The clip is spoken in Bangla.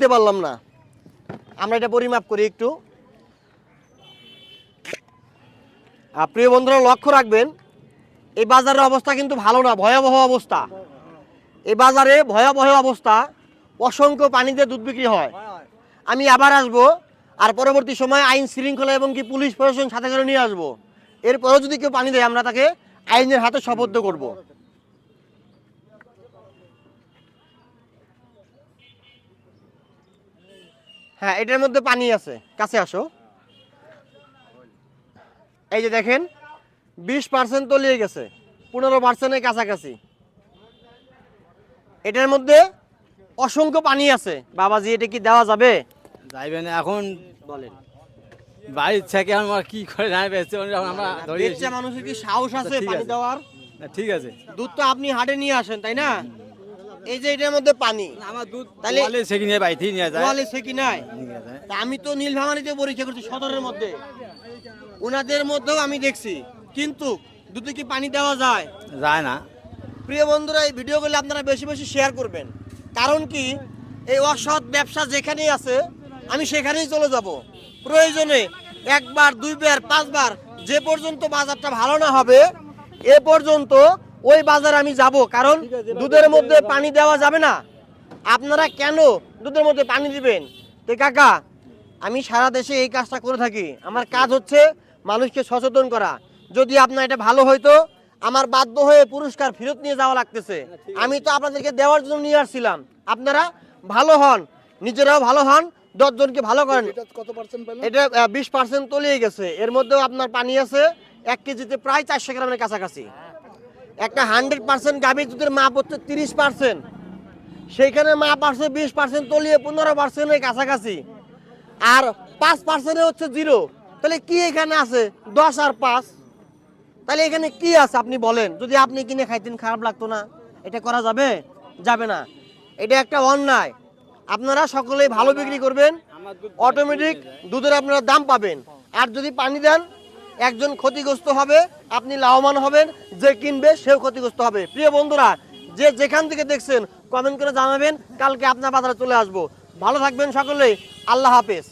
দিতে পারলাম না, আমরা এটা পরিমাপ করি একটু। প্রিয় বন্ধুরা লক্ষ্য রাখবেন, এই বাজারের অবস্থা কিন্তু ভালো না, ভয়াবহ অবস্থা। এই বাজারে ভয়াবহ অবস্থা, অসংখ্য পানিতে দুধ বিক্রি হয়। আমি আবার আসবো, আর পরবর্তী সময় আইন শৃঙ্খলা এবং কি পুলিশ প্রশাসন সাথে করে নিয়ে আসবো। এরপরেও যদি কেউ পানি দেয় আমরা তাকে আইনের হাতে সোপর্দ করব। হ্যাঁ, এটার মধ্যে পানি আছে, কাছে আসো। এই যে দেখেন 20% তলিয়ে গেছে, 15%-এর কাছাকাছি। এটার মধ্যে অসংখ্য পানি আছে। বাবাজি এটা কি দেওয়া যাবে? যাইবেন এখন বলেন। বাড়ির থেকে আমরা কি করে না বেঁচে আমরা ধরিয়েছি। বেচা মানুষের কি সাহস আছে ঠিক পানি আছে। দেওয়ার? ঠিক আছে, দুধ তো আপনি হাটে নিয়ে আসেন তাই না? এই যে এটার মধ্যে পানি, আমার দুধ তাহলে- তাহলে সে কিনে বাড়িতে নিয়ে যায়। ওয়ালে সে কি নাই? নিয়ে যায়। তা আমি তো নীলফামারীতে পরীক্ষা করছি সদরের মধ্যে, ওনাদের মধ্যেও আমি দেখছি, কিন্তু দুধে কি পানি দেওয়া যায়? যায় না। প্রিয় বন্ধুরা এই ভিডিওগুলো আপনারা বেশি বেশি শেয়ার করবেন, কারণ কি এই অসৎ ব্যবসা যেখানেই আছে আমি সেখানেই চলে যাব। প্রয়োজনে একবার, দুইবার, পাঁচবার, যে পর্যন্ত বাজারটা ভালো না হবে এ পর্যন্ত ওই বাজারে আমি যাব, কারণ দুধের মধ্যে পানি দেওয়া যাবে না। আপনারা কেন দুধের মধ্যে পানি দিবেন? তো কাকা, আমি সারা দেশে এই কাজটা করে থাকি। আমার কাজ হচ্ছে মানুষকে সচেতন করা। যদি আপনার এটা ভালো হইতো, আমার বাধ্য হয়ে পুরস্কার ফেরত নিয়ে যাওয়া লাগতেছে। আমি তো আপনাদেরকে দেওয়ার জন্য নিয়ে আসছিলাম। আপনারা ভালো হন, নিজেরাও ভালো হন, 10 জনকে ভালো করেন। এটা 20% তলিয়ে গেছে। এর মধ্যেও আপনার পানি আছে 1 কেজিতে প্রায় 400 গ্রামের কাছাকাছি। একটা 100% গাভীর দুধের মাপ হচ্ছে 30%, সেইখানে মাপ আসছে 20% তলিয়ে 15%-এর কাছাকাছি, আর 5% হচ্ছে 0। তাহলে কি এখানে আছে 10 আর 5? তাহলে এখানে কি আছে আপনি বলেন? যদি আপনি কিনে খাইতেন খারাপ লাগতো না? এটা করা যাবে? যাবে না। এটা একটা অন্যায়। আপনারা সকলেই ভালো বিক্রি করবেন, অটোমেটিক দুধের আপনারা দাম পাবেন। আর যদি পানি দেন, একজন ক্ষতিগ্রস্ত হবে, আপনি লাভবান হবেন, যে কিনবে সেও ক্ষতিগ্রস্ত হবে। প্রিয় বন্ধুরা, যে যেখান থেকে দেখছেন কমেন্ট করে জানাবেন, কালকে আপনার বাজারে চলে আসবো। ভালো থাকবেন সকলেই, আল্লাহ হাফেজ।